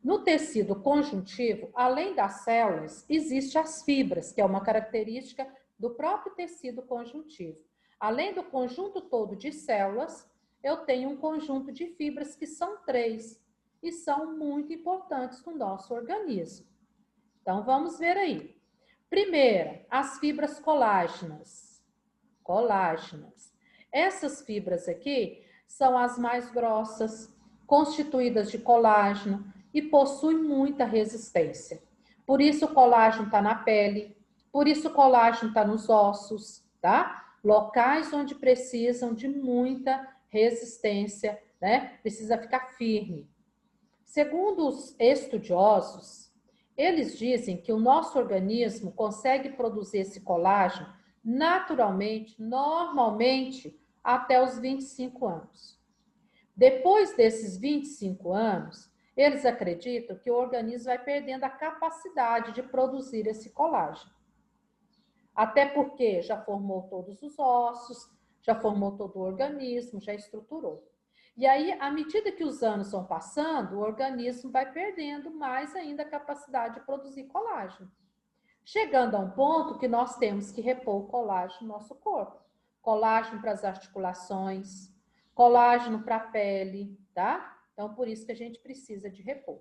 No tecido conjuntivo, além das células, existem as fibras, que é uma característica do próprio tecido conjuntivo. Além do conjunto todo de células, eu tenho um conjunto de fibras que são 3 e são muito importantes no nosso organismo. Então, vamos ver aí. Primeira, as fibras colágenas. Colágenas. Essas fibras aqui são as mais grossas, constituídas de colágeno e possuem muita resistência. Por isso o colágeno está na pele, por isso o colágeno está nos ossos, tá? Locais onde precisam de muita resistência, né? Precisa ficar firme. Segundo os estudiosos, eles dizem que o nosso organismo consegue produzir esse colágeno naturalmente, normalmente, até os 25 anos. Depois desses 25 anos, eles acreditam que o organismo vai perdendo a capacidade de produzir esse colágeno. Até porque já formou todos os ossos, já formou todo o organismo, já estruturou. E aí, à medida que os anos vão passando, o organismo vai perdendo mais ainda a capacidade de produzir colágeno. Chegando a um ponto que nós temos que repor o colágeno no nosso corpo. Colágeno para as articulações, colágeno para a pele, tá? Então, por isso que a gente precisa de repor.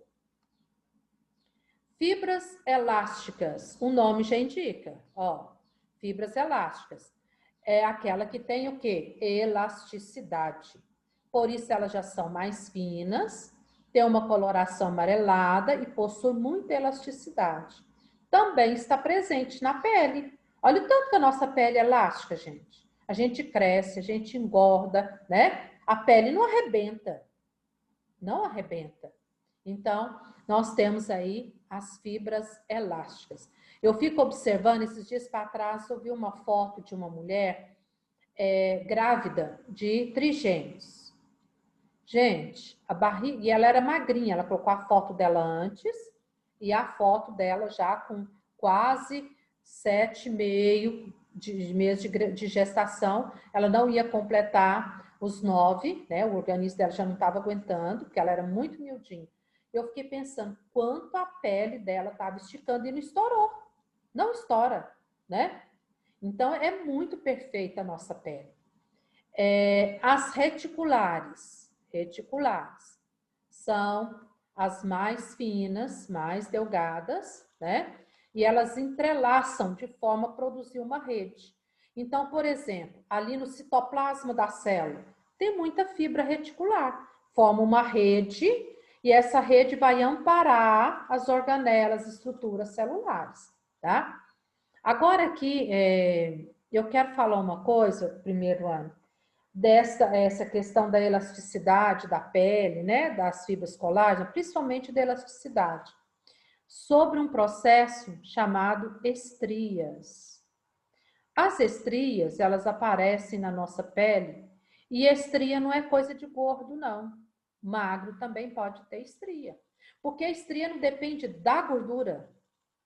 Fibras elásticas, o nome já indica, ó, fibras elásticas. É aquela que tem o quê? Elasticidade. Por isso elas já são mais finas, tem uma coloração amarelada e possui muita elasticidade. Também está presente na pele. Olha o tanto que a nossa pele é elástica, gente. A gente cresce, a gente engorda, né? A pele não arrebenta. Não arrebenta. Então, nós temos aí as fibras elásticas. Eu fico observando, esses dias para trás, eu vi uma foto de uma mulher grávida de trigêmeos. Gente, a barriga, e ela era magrinha, ela colocou a foto dela antes e a foto dela já com quase 7,5 de meses de gestação. Ela não ia completar os 9, né? O organismo dela já não estava aguentando, porque ela era muito miudinha. Eu fiquei pensando quanto a pele dela estava esticando e não estourou. Não estoura, né? Então, é muito perfeita a nossa pele. As reticulares são as mais finas, mais delgadas, né? E elas entrelaçam de forma a produzir uma rede. Então, por exemplo, ali no citoplasma da célula, tem muita fibra reticular, forma uma rede e essa rede vai amparar as organelas, estruturas celulares, tá? Agora aqui, eu quero falar uma coisa, primeiro ano, essa questão da elasticidade da pele, né, das fibras colágenas, principalmente da elasticidade, sobre um processo chamado estrias. As estrias, elas aparecem na nossa pele e estria não é coisa de gordo, não. Magro também pode ter estria, porque a estria não depende da gordura,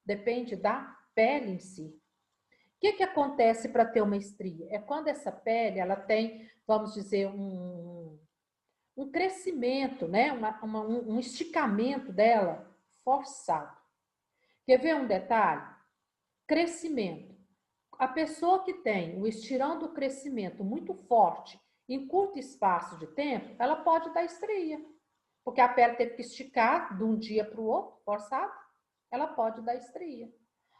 depende da pele em si. O que acontece para ter uma estria? É quando essa pele ela tem, vamos dizer, um crescimento, né? Um esticamento dela forçado. Quer ver um detalhe? Crescimento. A pessoa que tem o estirão do crescimento muito forte em curto espaço de tempo, ela pode dar estria. Porque a pele teve que esticar de um dia para o outro, forçado, ela pode dar estria.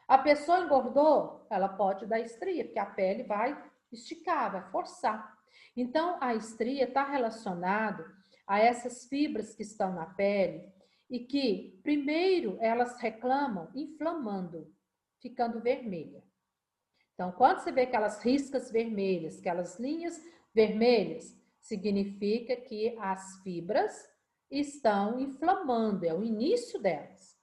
A pessoa engordou, ela pode dar estria, porque a pele vai esticar, vai forçar. Então, a estria está relacionada a essas fibras que estão na pele e que, primeiro, elas reclamam inflamando, ficando vermelha. Então, quando você vê aquelas riscas vermelhas, aquelas linhas vermelhas, significa que as fibras estão inflamando, é o início delas.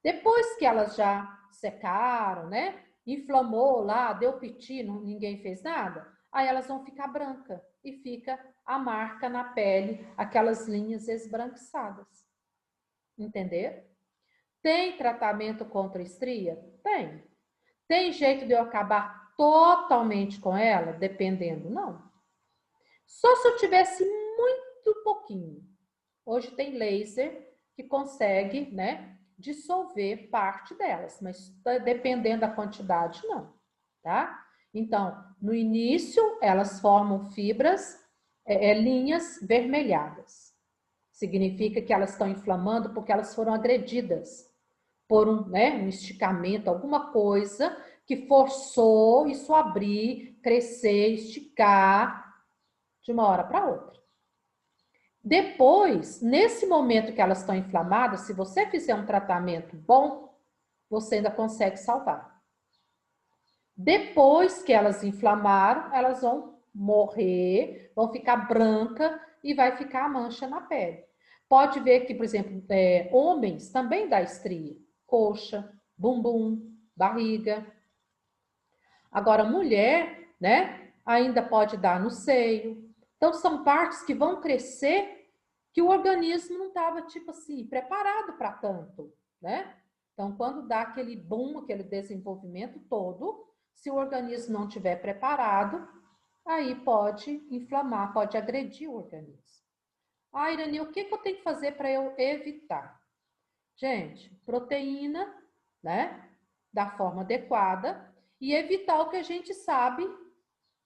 Depois que elas já secaram, né? Inflamou lá, deu piti, ninguém fez nada, aí elas vão ficar brancas e fica a marca na pele, aquelas linhas esbranquiçadas. Entender? Tem tratamento contra estria? Tem. Tem jeito de eu acabar totalmente com ela? Dependendo, não. Só se eu tivesse muito pouquinho. Hoje tem laser que consegue, né, dissolver parte delas, mas dependendo da quantidade, não, tá? Então, no início, elas formam fibras, linhas vermelhadas. Significa que elas estão inflamando porque elas foram agredidas por um esticamento, alguma coisa que forçou isso abrir, crescer, esticar de uma hora para outra. Depois, nesse momento que elas estão inflamadas, se você fizer um tratamento bom, você ainda consegue salvar. Depois que elas inflamaram, elas vão morrer, vão ficar branca e vai ficar a mancha na pele. Pode ver que, por exemplo, homens também dá estria. Coxa, bumbum, barriga. Agora, mulher, né, ainda pode dar no seio. Então, são partes que vão crescer que o organismo não estava, tipo assim, preparado para tanto, né? Então, quando dá aquele boom, aquele desenvolvimento todo, se o organismo não estiver preparado, aí pode inflamar, pode agredir o organismo. Ah, Irani, o que eu tenho que fazer para eu evitar? Gente, proteína, né, da forma adequada e evitar o que a gente sabe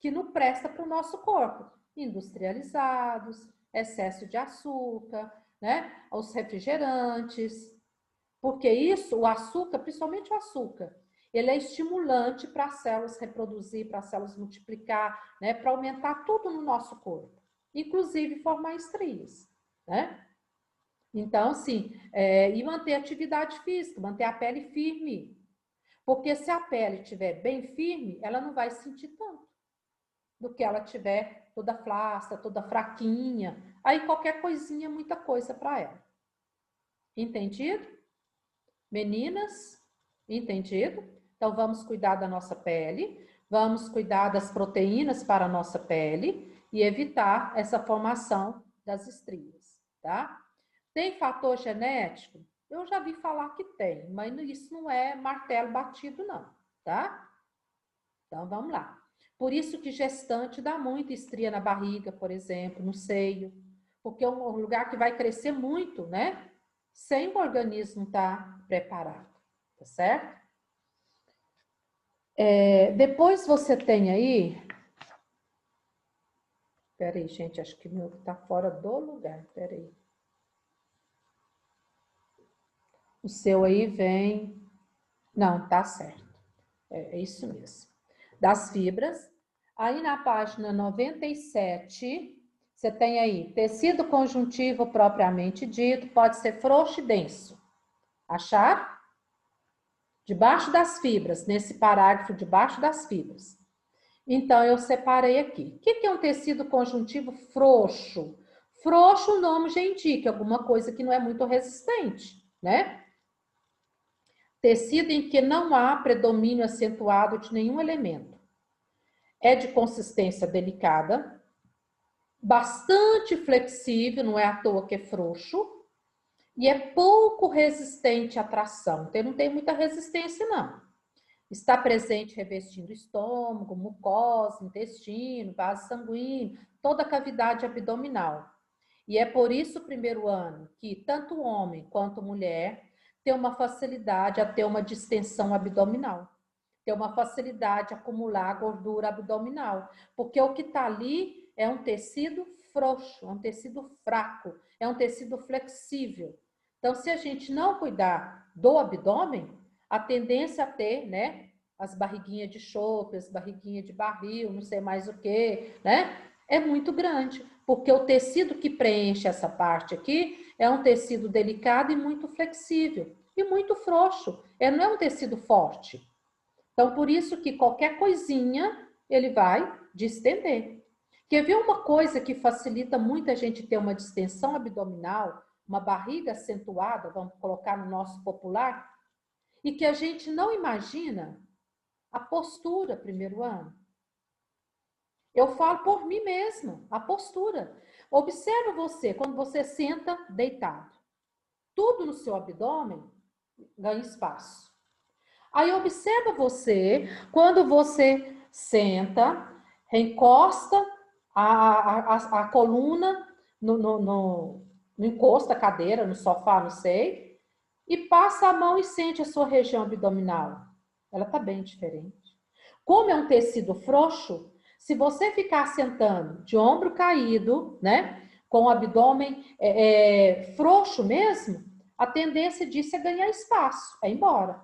que não presta para o nosso corpo. Industrializados, excesso de açúcar, né, os refrigerantes. Porque isso, o açúcar, principalmente o açúcar, ele é estimulante para as células reproduzir, para as células multiplicar, né, para aumentar tudo no nosso corpo, inclusive formar estrias, né? Então, assim, e manter a atividade física, manter a pele firme. Porque se a pele estiver bem firme, ela não vai sentir tanto do que ela estiver toda flácida, toda fraquinha. Aí qualquer coisinha é muita coisa para ela. Entendido? Meninas? Entendido? Então, vamos cuidar da nossa pele, vamos cuidar das proteínas para a nossa pele e evitar essa formação das estrias, tá? Tem fator genético? Eu já vi falar que tem, mas isso não é martelo batido, não, tá? Então, vamos lá. Por isso que gestante dá muita estria na barriga, por exemplo, no seio, porque é um lugar que vai crescer muito, né? Sem o organismo estar preparado, tá certo? Depois você tem aí... Peraí, gente, acho que o meu tá fora do lugar, peraí. O seu aí vem... Não, tá certo. É isso mesmo. Das fibras. Aí na página 97, você tem aí tecido conjuntivo propriamente dito, pode ser frouxo e denso. Acharam? Debaixo das fibras, nesse parágrafo debaixo das fibras. Então, eu separei aqui. O que é um tecido conjuntivo frouxo? Frouxo, o nome já indica, alguma coisa que não é muito resistente, né? Tecido em que não há predomínio acentuado de nenhum elemento. É de consistência delicada, bastante flexível, não é à toa que é frouxo, e é pouco resistente à tração. Então, não tem muita resistência, não. Está presente revestindo estômago, mucosa, intestino, vaso sanguíneo, toda a cavidade abdominal. E é por isso, primeiro ano, que tanto homem quanto mulher tem uma facilidade a ter uma distensão abdominal. Tem uma facilidade a acumular gordura abdominal. Porque o que está ali é um tecido frouxo, é um tecido fraco, é um tecido flexível. Então, se a gente não cuidar do abdômen, a tendência a ter, né, as barriguinhas de chope, as barriguinhas de barril, não sei mais o que, né, é muito grande, porque o tecido que preenche essa parte aqui é um tecido delicado e muito flexível, e muito frouxo, não é um tecido forte. Então, por isso que qualquer coisinha, ele vai distender. Quer ver uma coisa que facilita muito a gente ter uma distensão abdominal, uma barriga acentuada, vamos colocar no nosso popular, e que a gente não imagina? A postura, primeiro ano. Eu falo por mim mesma, a postura. Observa você, quando você senta deitado. Tudo no seu abdômen ganha espaço. Aí observa você, quando você senta, encosta a coluna no encosto da cadeira, no sofá, não sei, e passa a mão e sente a sua região abdominal. Ela está bem diferente. Como é um tecido frouxo, se você ficar sentando de ombro caído, né, com o abdômen frouxo mesmo, a tendência disso é ganhar espaço, é ir embora.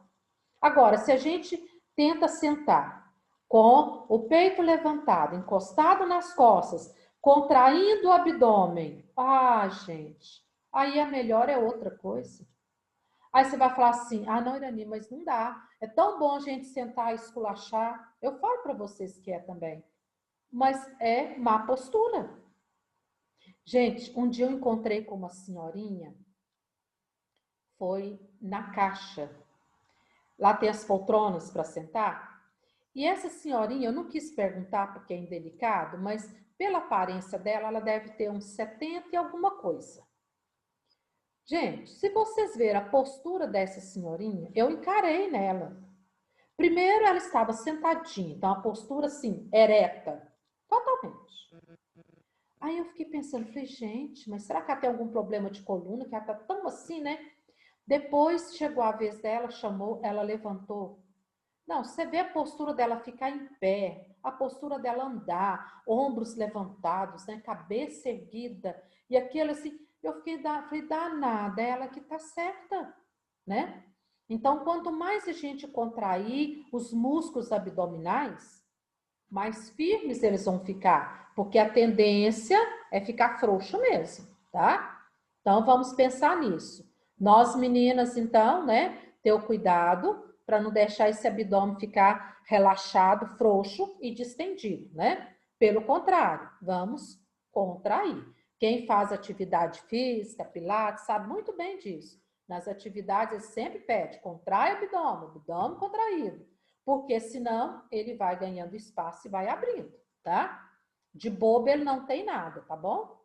Agora, se a gente tenta sentar com o peito levantado, encostado nas costas, contraindo o abdômen, gente, aí a melhor é outra coisa. Aí você vai falar assim, não, Irani, mas não dá. É tão bom a gente sentar e esculachar. Eu falo para vocês que é também. Mas é má postura. Gente, um dia eu encontrei com uma senhorinha, foi na Caixa. Lá tem as poltronas para sentar. E essa senhorinha, eu não quis perguntar porque é indelicado, mas pela aparência dela, ela deve ter uns 70 e alguma coisa. Gente, se vocês verem a postura dessa senhorinha, eu encarei nela. Primeiro, ela estava sentadinha, então a postura assim, ereta, totalmente. Aí eu fiquei pensando, falei, gente, mas será que ela tem algum problema de coluna, que ela está tão assim, né? Depois chegou a vez dela, chamou, ela levantou. Não, você vê a postura dela ficar em pé, a postura dela andar, ombros levantados, né? Cabeça erguida, e aquilo assim, eu falei, danada, é ela que tá certa, né? Então, quanto mais a gente contrair os músculos abdominais, mais firmes eles vão ficar, porque a tendência é ficar frouxo mesmo, tá? Então, vamos pensar nisso. Nós, meninas, então, né, ter o cuidado para não deixar esse abdômen ficar relaxado, frouxo e distendido, né? Pelo contrário, vamos contrair. Quem faz atividade física, pilates, sabe muito bem disso. Nas atividades, ele sempre pede, contrai o abdômen contraído. Porque senão ele vai ganhando espaço e vai abrindo, tá? De bobo ele não tem nada, tá bom?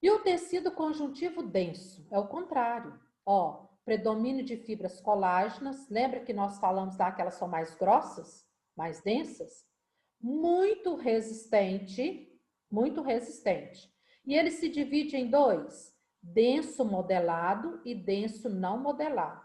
E o tecido conjuntivo denso é o contrário. Ó, predomínio de fibras colágenas. Lembra que nós falamos lá que elas são mais grossas, mais densas? Muito resistente, muito resistente. E ele se divide em dois: denso modelado e denso não modelado.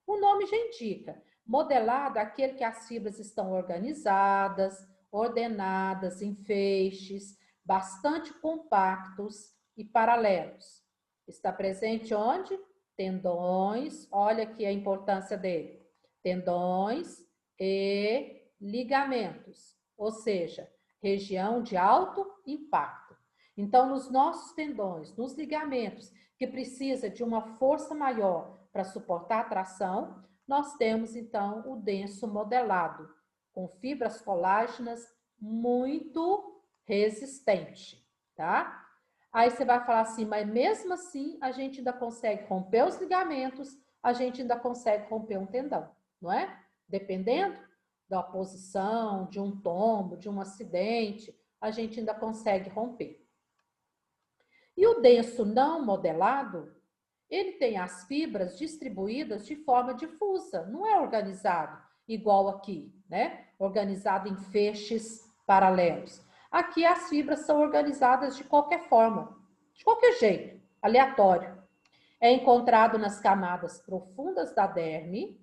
O nome já indica. Modelado é aquele que as fibras estão organizadas, ordenadas em feixes, bastante compactos e paralelos. Está presente onde? Tendões, olha aqui a importância dele. Tendões e ligamentos, ou seja, região de alto impacto. Então, nos nossos tendões, nos ligamentos, que precisa de uma força maior para suportar a tração, nós temos, então, o denso modelado, com fibras colágenas muito resistente, tá? Aí você vai falar assim, mas mesmo assim, a gente ainda consegue romper os ligamentos, a gente ainda consegue romper um tendão, não é? Dependendo da posição, de um tombo, de um acidente, a gente ainda consegue romper. E o denso não modelado, ele tem as fibras distribuídas de forma difusa, não é organizado igual aqui, né? Organizado em feixes paralelos. Aqui as fibras são organizadas de qualquer forma, de qualquer jeito, aleatório. É encontrado nas camadas profundas da derme,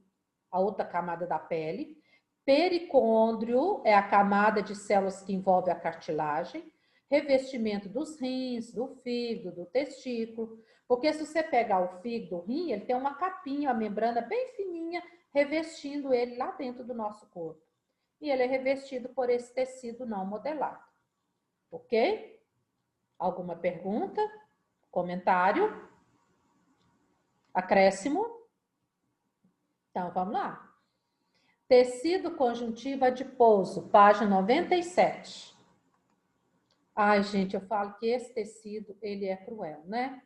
a outra camada da pele. Pericôndrio é a camada de células que envolve a cartilagem. Revestimento dos rins, do fígado, do testículo. Porque se você pegar o fígado, o rim, ele tem uma capinha, uma membrana bem fininha, revestindo ele lá dentro do nosso corpo. E ele é revestido por esse tecido não modelado. Ok? Alguma pergunta? Comentário? Acréscimo? Então, vamos lá. Tecido conjuntivo adiposo, página 97. Ai, gente, eu falo que esse tecido, ele é cruel, né?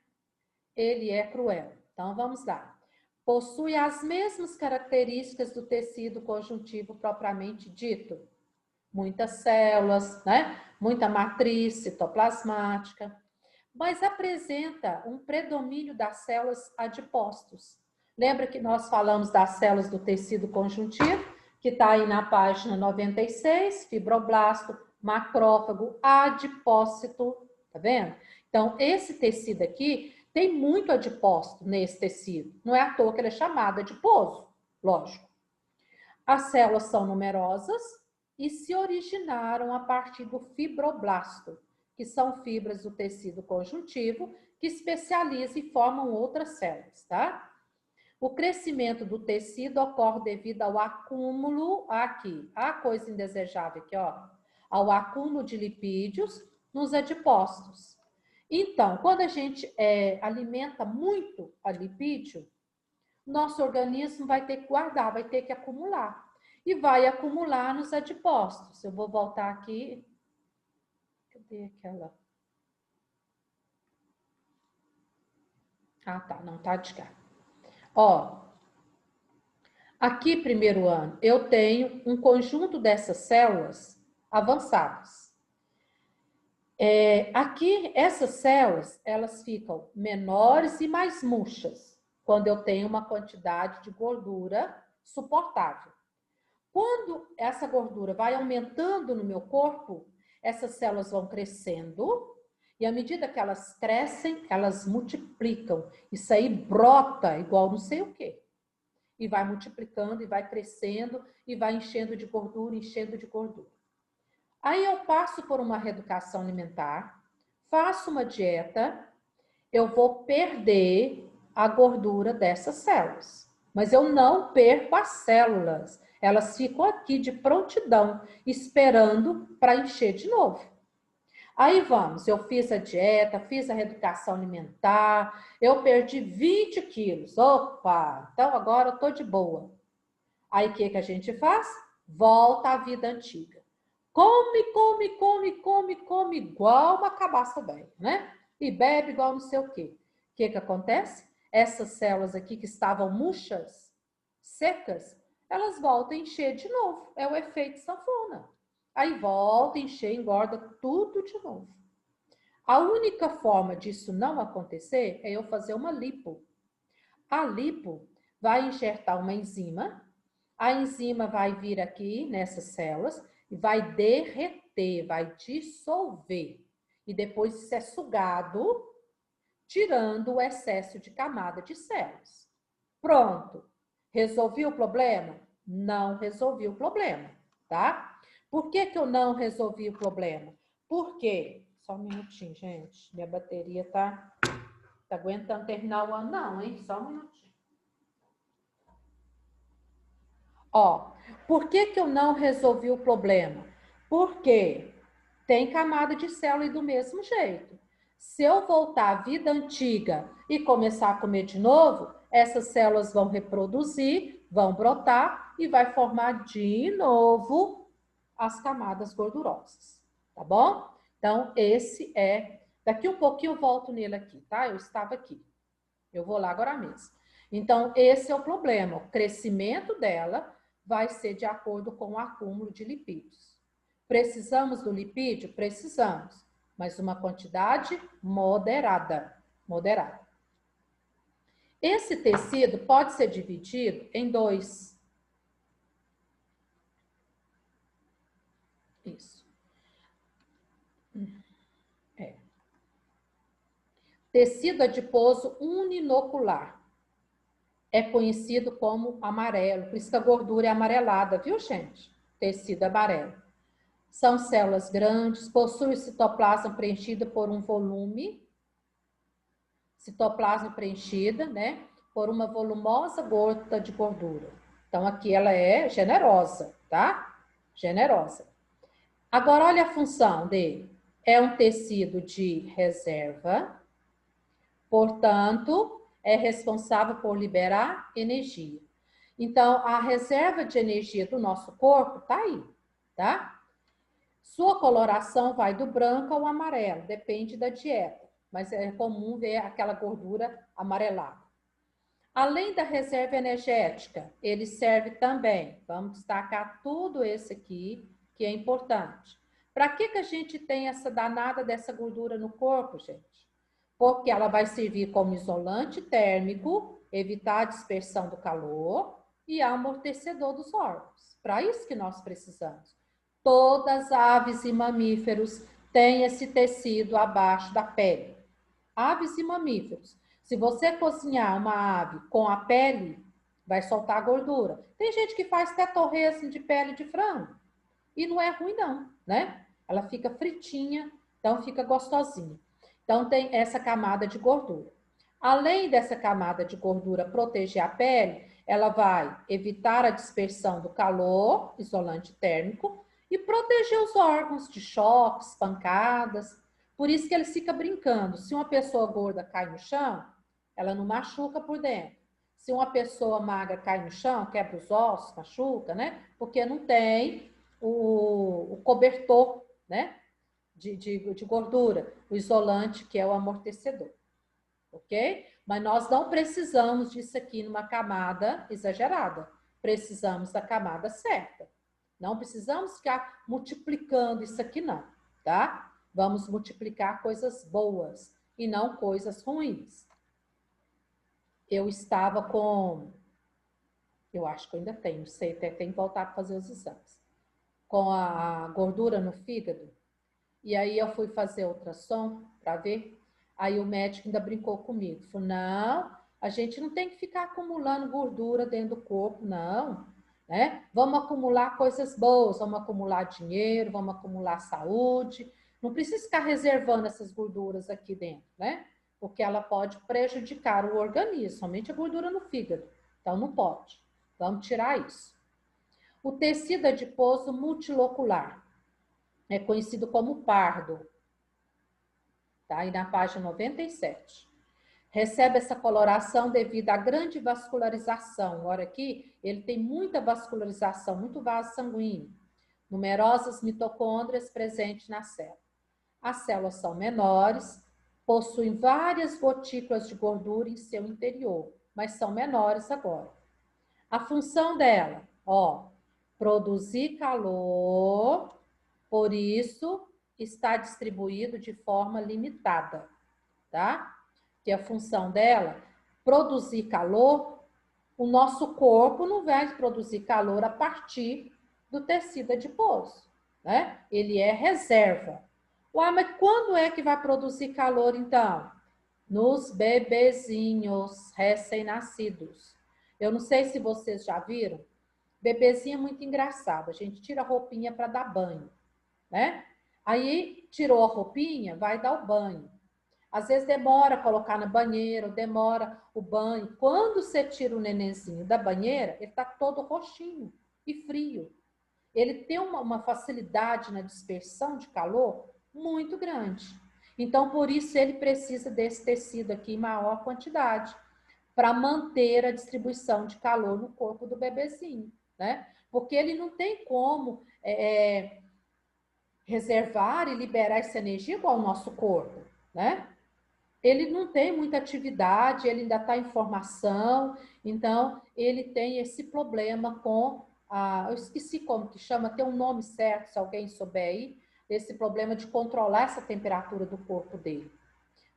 Ele é cruel. Então, vamos lá. Possui as mesmas características do tecido conjuntivo propriamente dito. Muitas células, né? Muita matriz citoplasmática, mas apresenta um predomínio das células adipócitos. Lembra que nós falamos das células do tecido conjuntivo, que está aí na página 96, fibroblasto, macrófago, adipócito, tá vendo? Então, esse tecido aqui Tem muito adipócito nesse tecido. Não é à toa que ele é chamado adiposo, lógico. As células são numerosas e se originaram a partir do fibroblasto, que são fibras do tecido conjuntivo que especializam e formam outras células, tá? O crescimento do tecido ocorre devido ao acúmulo, aqui, a coisa indesejável aqui, ó, ao acúmulo de lipídios nos adipócitos. Então, quando a gente alimenta muito a lipídio, nosso organismo vai ter que guardar, vai ter que acumular. E vai acumular nos adipócitos. Eu vou voltar aqui. Cadê aquela? Ah, tá, não tá de cá. Ó, aqui, primeiro ano, eu tenho um conjunto dessas células avançadas. Aqui, essas células, elas ficam menores e mais murchas, quando eu tenho uma quantidade de gordura suportável. Quando essa gordura vai aumentando no meu corpo, essas células vão crescendo, e à medida que elas crescem, elas multiplicam. Isso aí brota igual não sei o quê. E vai multiplicando, e vai crescendo, e vai enchendo de gordura, enchendo de gordura. Aí eu passo por uma reeducação alimentar, faço uma dieta, eu vou perder a gordura dessas células. Mas eu não perco as células. Elas ficam aqui de prontidão, esperando para encher de novo. Aí vamos, eu fiz a dieta, fiz a reeducação alimentar, eu perdi 20 quilos. Opa, então agora eu tô de boa. Aí o que a gente faz? Volta à vida antiga. Come igual uma cabaça velha, né? E bebe igual não sei o quê. O que acontece? Essas células aqui que estavam murchas, secas, elas voltam a encher de novo. É o efeito sanfona. Aí volta a encher, engorda tudo de novo. A única forma disso não acontecer é eu fazer uma lipo. A lipo vai injetar uma enzima, a enzima vai vir aqui nessas células e vai derreter, vai dissolver. E depois isso é sugado, tirando o excesso de camada de células. Pronto. Resolvi o problema? Não resolvi o problema, tá? Por que eu não resolvi o problema? Porque, só um minutinho, gente, minha bateria tá aguentando terminar o ano não, hein? Só um minutinho. Ó, por que eu não resolvi o problema? Porque tem camada de célula do mesmo jeito. Se eu voltar à vida antiga e começar a comer de novo, essas células vão reproduzir, vão brotar e vai formar de novo as camadas gordurosas, tá bom? Então, esse é... Daqui um pouquinho eu volto nele aqui, tá? Eu estava aqui. Eu vou lá agora mesmo. Então, esse é o problema. O crescimento dela vai ser de acordo com o acúmulo de lipídios. Precisamos do lipídio? Precisamos, mas uma quantidade moderada. Moderada. Esse tecido pode ser dividido em dois. Isso. Tecido adiposo uninocular. É conhecido como amarelo, por isso que a gordura é amarelada, viu, gente? Tecido amarelo. São células grandes, possui o citoplasma preenchido por um volume, citoplasma preenchida, né? Por uma volumosa gota de gordura. Então, aqui ela é generosa, tá? Generosa. Agora, olha a função dele. É um tecido de reserva, portanto, é responsável por liberar energia. Então, a reserva de energia do nosso corpo tá aí, tá? Sua coloração vai do branco ao amarelo, depende da dieta, mas é comum ver aquela gordura amarelada. Além da reserva energética, ele serve também, vamos destacar tudo esse aqui, que é importante. Para que a gente tem essa danada dessa gordura no corpo, gente? Porque ela vai servir como isolante térmico, evitar a dispersão do calor e amortecedor dos órgãos. Para isso que nós precisamos. Todas as aves e mamíferos têm esse tecido abaixo da pele. Aves e mamíferos. Se você cozinhar uma ave com a pele, vai soltar gordura. Tem gente que faz até torresmo de pele de frango. E não é ruim não, né? Ela fica fritinha, então fica gostosinha. Então tem essa camada de gordura. Além dessa camada de gordura proteger a pele, ela vai evitar a dispersão do calor, isolante térmico, e proteger os órgãos de choques, pancadas. Por isso que ele fica brincando. Se uma pessoa gorda cai no chão, ela não machuca por dentro. Se uma pessoa magra cai no chão, quebra os ossos, machuca, né? Porque não tem o cobertor, né? De gordura, o isolante, que é o amortecedor. Ok? Mas nós não precisamos disso aqui numa camada exagerada. Precisamos da camada certa. Não precisamos ficar multiplicando isso aqui, não, tá? Vamos multiplicar coisas boas e não coisas ruins. Eu estava com... Eu acho que eu ainda tenho, sei, até tenho que voltar para fazer os exames. Com a gordura no fígado. E aí eu fui fazer ultrassom para ver. Aí o médico ainda brincou comigo. Falou, não, a gente não tem que ficar acumulando gordura dentro do corpo, não. Né? Vamos acumular coisas boas, vamos acumular dinheiro, vamos acumular saúde. Não precisa ficar reservando essas gorduras aqui dentro, né? Porque ela pode prejudicar o organismo, somente a gordura no fígado. Então não pode. Vamos tirar isso. O tecido adiposo multilocular é conhecido como pardo. Tá aí na página 97. Recebe essa coloração devido à grande vascularização. Olha aqui, ele tem muita vascularização, muito vaso sanguíneo. Numerosas mitocôndrias presentes na célula. As células são menores, possuem várias gotículas de gordura em seu interior, mas são menores agora. A função dela, ó, produzir calor, por isso está distribuído de forma limitada, tá? Que a função dela, produzir calor, o nosso corpo não vai produzir calor a partir do tecido adiposo, né? Ele é reserva. Uai, mas quando é que vai produzir calor, então? Nos bebezinhos recém-nascidos. Eu não sei se vocês já viram, bebezinho é muito engraçado. A gente tira a roupinha para dar banho, né? Aí tirou a roupinha, vai dar o banho. Às vezes demora a colocar na banheira, demora o banho. Quando você tira o nenenzinho da banheira, ele está todo roxinho e frio. Ele tem uma facilidade na dispersão de calor muito grande. Então, por isso, ele precisa desse tecido aqui em maior quantidade, para manter a distribuição de calor no corpo do bebezinho, né? Porque ele não tem como reservar e liberar essa energia igual ao nosso corpo, né? Ele não tem muita atividade, ele ainda está em formação, então ele tem esse problema com eu esqueci como que chama, tem um nome certo, se alguém souber aí, esse problema de controlar essa temperatura do corpo dele.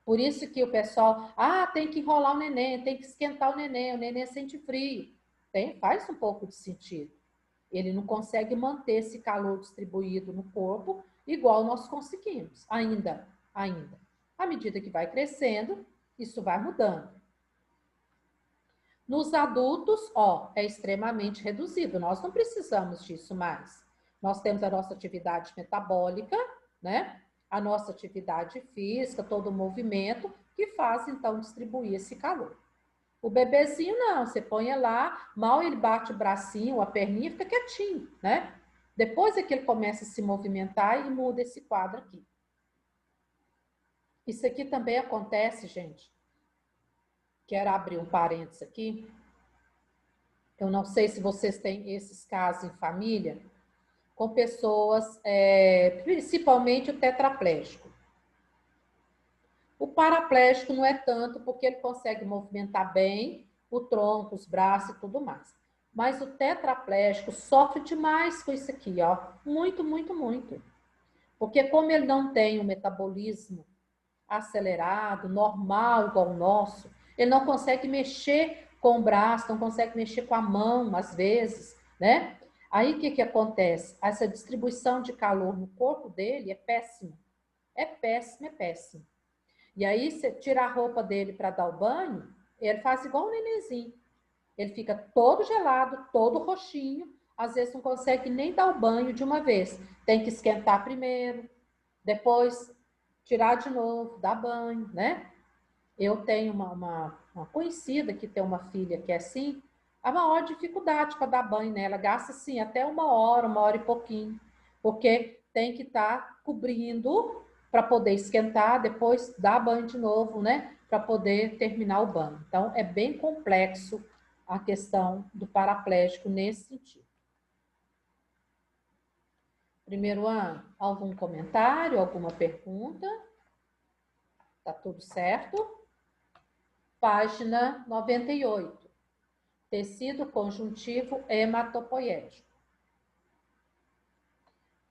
Por isso que o pessoal, tem que enrolar o neném, tem que esquentar o neném sente frio. Faz um pouco de sentido. Ele não consegue manter esse calor distribuído no corpo igual nós conseguimos, ainda. À medida que vai crescendo, isso vai mudando. Nos adultos, é extremamente reduzido. Nós não precisamos disso mais. Nós temos a nossa atividade metabólica, né? A nossa atividade física, todo o movimento, que faz, então, distribuir esse calor. O bebezinho, não. Você põe lá, mal ele bate o bracinho, a perninha, fica quietinho, né? Depois é que ele começa a se movimentar e muda esse quadro aqui. Isso aqui também acontece, gente. Quero abrir um parênteses aqui. Eu não sei se vocês têm esses casos em família, com pessoas, principalmente o tetraplégico. O paraplégico não é tanto, porque ele consegue movimentar bem o tronco, os braços e tudo mais. Mas o tetraplégico sofre demais com isso aqui, ó. Muito, muito, muito. Porque como ele não tem um metabolismo acelerado, normal, igual o nosso, ele não consegue mexer com o braço, não consegue mexer com a mão, às vezes, né? Aí, o que acontece? Essa distribuição de calor no corpo dele é péssima. É péssimo, é péssimo. E aí, você tira a roupa dele para dar o banho, ele faz igual um nenenzinho. Ele fica todo gelado, todo roxinho, às vezes não consegue nem dar o banho de uma vez. Tem que esquentar primeiro, depois tirar de novo, dar banho, né? Eu tenho uma conhecida que tem uma filha que é assim, a maior dificuldade para dar banho nela, gasta assim até uma hora e pouquinho, porque tem que estar cobrindo para poder esquentar, depois dar banho de novo, né? Para poder terminar o banho. Então, é bem complexo a questão do paraplégico nesse sentido. Primeiro ano, algum comentário, alguma pergunta? Tá tudo certo? Página 98. Tecido conjuntivo hematopoético.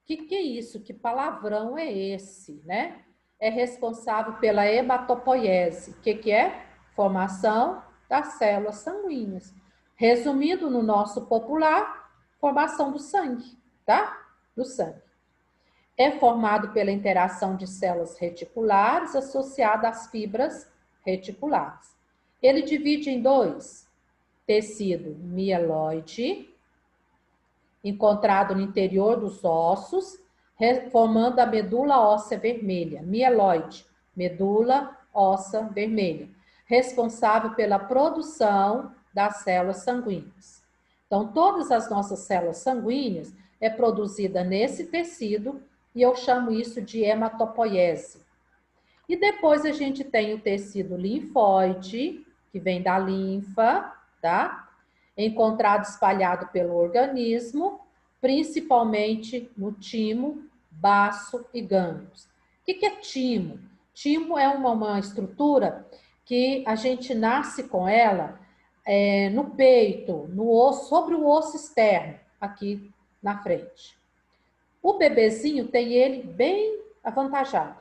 O que é isso? Que palavrão é esse, né? É responsável pela hematopoiese. O que é? Formação das células sanguíneas. Resumindo no nosso popular, formação do sangue, tá? Do sangue. É formado pela interação de células reticulares associadas às fibras reticulares. Ele divide em dois: tecido mieloide, encontrado no interior dos ossos, formando a medula óssea vermelha, mieloide, medula óssea vermelha, responsável pela produção das células sanguíneas. Então, todas as nossas células sanguíneas é produzida nesse tecido e eu chamo isso de hematopoiese. E depois a gente tem o tecido linfóide, que vem da linfa, tá? Encontrado espalhado pelo organismo, principalmente no timo, baço e gânglios. O que é timo? Timo é uma estrutura que a gente nasce com ela no peito, no osso, sobre o osso externo, aqui na frente. O bebezinho tem ele bem avantajado,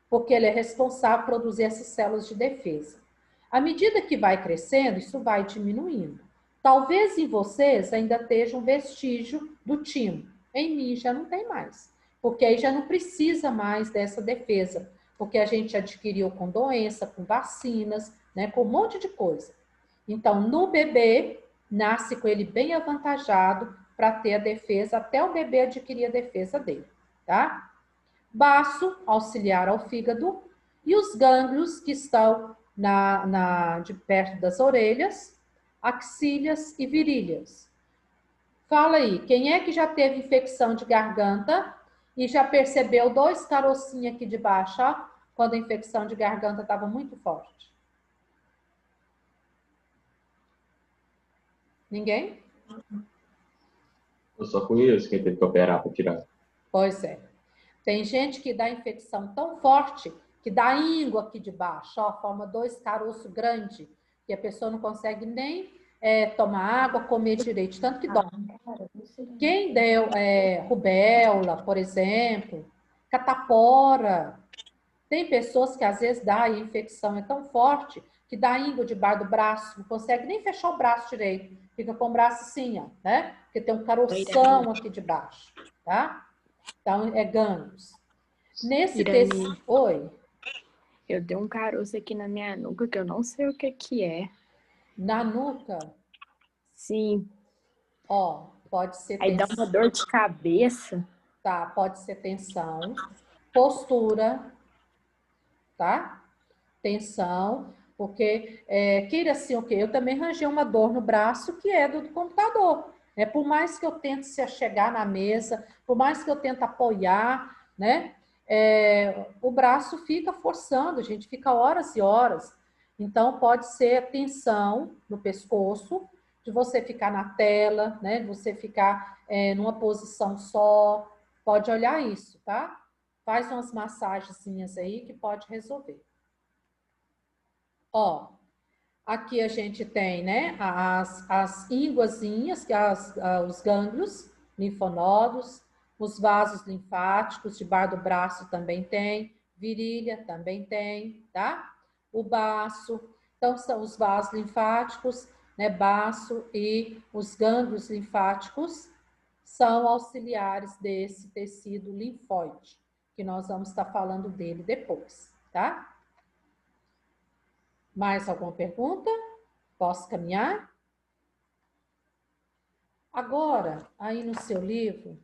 porque ele é responsável por produzir essas células de defesa. À medida que vai crescendo, isso vai diminuindo. Talvez em vocês ainda esteja um vestígio do timo. Em mim já não tem mais, porque aí já não precisa mais dessa defesa, porque a gente adquiriu com doença, com vacinas, né, com um monte de coisa. Então, no bebê, nasce com ele bem avantajado para ter a defesa, até o bebê adquirir a defesa dele, tá? Baço, auxiliar ao fígado, e os gânglios que estão de perto das orelhas, axílias e virilhas. Fala aí, quem é que já teve infecção de garganta e já percebeu dois carocinhos aqui de baixo, ó, quando a infecção de garganta estava muito forte? Ninguém? Eu só conheço quem teve que operar para tirar. Pois é. Tem gente que dá infecção tão forte que dá íngua aqui de baixo, ó, forma dois caroços grandes, que a pessoa não consegue nem tomar água, comer direito, tanto que dói. Quem deu rubéola, por exemplo, catapora, tem pessoas que às vezes dá a infecção é tão forte que dá íngua debaixo do braço, não consegue nem fechar o braço direito, fica com o braço assim, ó, né? Porque tem um caroção aqui de baixo, tá? Então, é gânglios. Nesse tecido... Oi? Eu dei um caroço aqui na minha nuca que eu não sei o que é. Na nuca? Sim. Ó, pode ser Aí dá uma dor de cabeça. Tá, pode ser tensão, postura, tá? Tensão, porque queira assim o quê? Eu também arranjei uma dor no braço que é do computador. Né? Por mais que eu tente se chegar na mesa, por mais que eu tente apoiar, né? O braço fica forçando, a gente fica horas e horas. Então, pode ser tensão no pescoço, de você ficar na tela, né? De você ficar numa posição só. Pode olhar isso, tá? Faz umas massagenzinhas aí que pode resolver. Ó, aqui a gente tem, né, as ínguazinhas, que os gânglios, linfonodos, os vasos linfáticos, debaixo do braço também tem, virilha também tem, tá? O baço, então são os vasos linfáticos, né, baço e os gânglios linfáticos são auxiliares desse tecido linfóide, que nós vamos estar falando dele depois, tá? Mais alguma pergunta? Posso caminhar? Agora, aí no seu livro,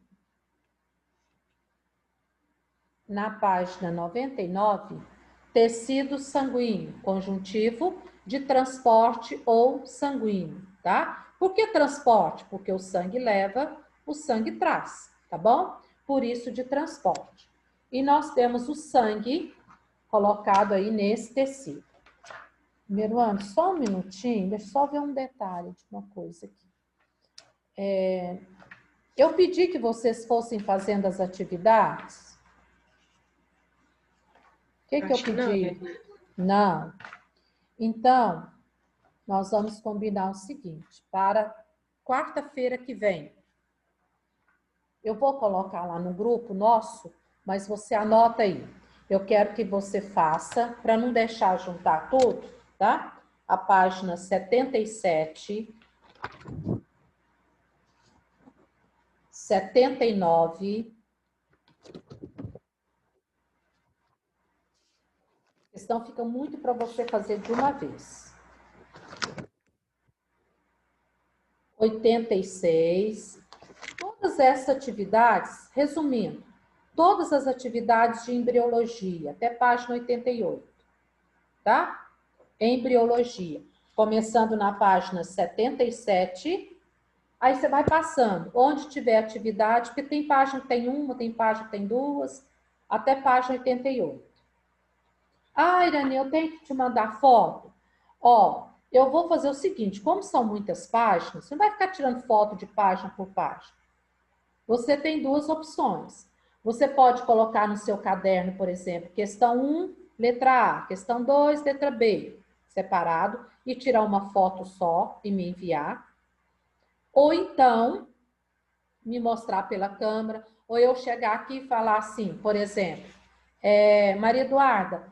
na página 99, tecido sanguíneo, conjuntivo de transporte ou sanguíneo, tá? Por que transporte? Porque o sangue leva, o sangue traz, tá bom? Por isso de transporte. E nós temos o sangue colocado aí nesse tecido. Primeiro ano, só um minutinho, deixa eu só ver um detalhe de uma coisa aqui. Eu pedi que vocês fossem fazendo as atividades. O que eu pedi? Não. Então, nós vamos combinar o seguinte, para quarta-feira que vem, eu vou colocar lá no grupo nosso, mas você anota aí. Eu quero que você faça, para não deixar juntar tudo, tá? A página 77, 79. A questão fica muito para você fazer de uma vez. 86. Todas essas atividades, resumindo, todas as atividades de embriologia, até página 88, tá? Embriologia. Começando na página 77, aí você vai passando. Onde tiver atividade, porque tem página que tem uma, tem página que tem duas, até página 88. Ah, Irani, eu tenho que te mandar foto? Ó, eu vou fazer o seguinte, como são muitas páginas, você não vai ficar tirando foto de página por página. Você tem duas opções. Você pode colocar no seu caderno, por exemplo, questão 1, letra A, questão 2, letra B, separado, e tirar uma foto só e me enviar. Ou então, me mostrar pela câmera, ou eu chegar aqui e falar assim, por exemplo, Maria Eduarda,